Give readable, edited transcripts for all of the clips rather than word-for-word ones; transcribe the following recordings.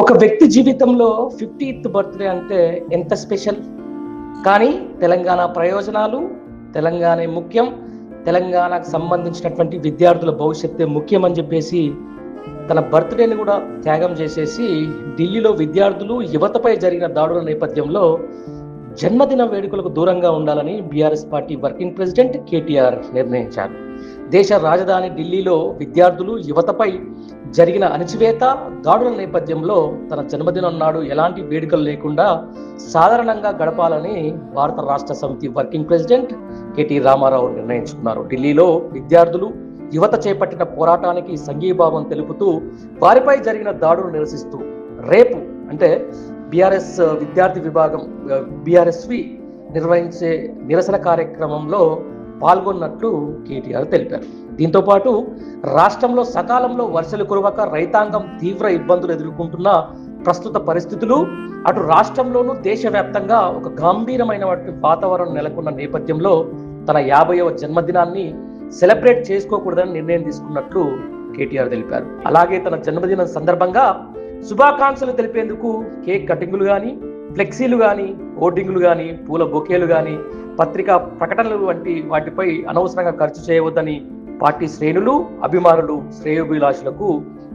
ఒక వ్యక్తి జీవితంలో 50th బర్త్‌డే అంటే ఎంత స్పెషల్. కానీ తెలంగాణ ప్రయోజనాలు, తెలంగాణే ముఖ్యం. తెలంగాణకు సంబంధించినటువంటి విద్యార్థుల భవిష్యత్తే ముఖ్యం అని చెప్పేసి తన బర్త్‌డేని కూడా త్యాగం చేసేసి ఢిల్లీలో విద్యార్థులు, యువతపై జరిగిన దాడుల నేపథ్యంలో జన్మదిన వేడుకలకు దూరంగా ఉండాలని BRS party working president KTR నిర్ణయించారు. దేశ రాజధాని ఢిల్లీలో విద్యార్థులు, యువతపై జరిగిన అణచివేత, దాడుల నేపథ్యంలో తన జన్మదినం నాడు ఎలాంటి వేడుకలు లేకుండా సాధారణంగా గడపాలని భారత రాష్ట్ర సమితి వర్కింగ్ ప్రెసిడెంట్ కేటీ రామారావు నిర్ణయించుకున్నారు. ఢిల్లీలో విద్యార్థులు, యువత చేపట్టిన పోరాటానికి సంఘీభావం తెలుపుతూ వారిపై జరిగిన దాడులు నిరసిస్తూ రేపు అంటే బీఆర్ఎస్ విద్యార్థి విభాగం బీఆర్ఎస్వి నిర్వహించే నిరసన కార్యక్రమంలో పాల్గొన్నట్లు కేటీఆర్ తెలిపారు. దీంతో పాటు రాష్ట్రంలో సకాలంలో వర్షాలు కురవక రైతాంగం తీవ్ర ఇబ్బందులు ఎదుర్కొంటున్న ప్రస్తుత పరిస్థితులు, అటు రాష్ట్రంలోనూ దేశవ్యాప్తంగా ఒక గంభీరమైన వాతావరణం నెలకొన్న నేపథ్యంలో తన 50వ జన్మదినాన్ని సెలబ్రేట్ చేసుకోకూడదని నిర్ణయం తీసుకున్నట్లు కేటీఆర్ తెలిపారు. అలాగే తన జన్మదినం సందర్భంగా శుభాకాంక్షలు తెలిపేందుకు కేక్ కటింగులు కానీ, ఫ్లెక్సీలు కానీ, హోర్డింగులు కానీ, పూల బొకేలు కానీ, పత్రికా ప్రకటనలు వంటి వాటిపై అనవసరంగా ఖర్చు చేయవద్దని పార్టీ శ్రేణులు, అభిమానులు, శ్రేయోభిలాషులకు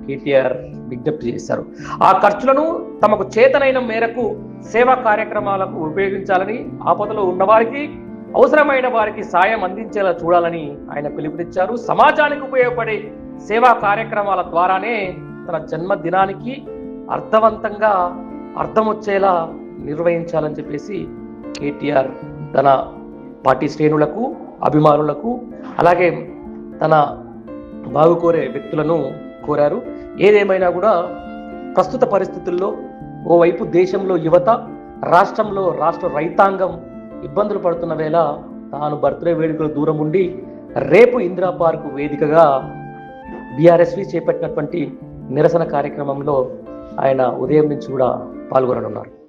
కేటీఆర్ విజ్ఞప్తి చేశారు. ఆ ఖర్చులను తమకు చేతనైన మేరకు సేవా కార్యక్రమాలకు ఉపయోగించాలని, ఆపదలో ఉన్నవారికి, అవసరమైన వారికి సాయం అందించేలా చూడాలని ఆయన పిలుపునిచ్చారు. సమాజానికి ఉపయోగపడే సేవా కార్యక్రమాల ద్వారానే తన జన్మదినానికి అర్థవంతంగా అర్థం వచ్చేలా నిర్వహించాలని చెప్పేసి కేటీఆర్ తన పార్టీ శ్రేణులకు, అభిమానులకు, అలాగే తన బాగు కోరే వ్యక్తులను కోరారు. ఏదేమైనా కూడా ప్రస్తుత పరిస్థితుల్లో ఓవైపు దేశంలో యువత, రాష్ట్రంలో రాష్ట్ర రైతాంగం ఇబ్బందులు పడుతున్న వేళ తాను బర్త్డే వేడుకలు దూరం ఉండి రేపు ఇందిరా పార్కు వేదికగా బీఆర్ఎస్వి చేపట్టినటువంటి నిరసన కార్యక్రమంలో ఆయన ఉదయం నుంచి కూడా పాల్గొననున్నారు.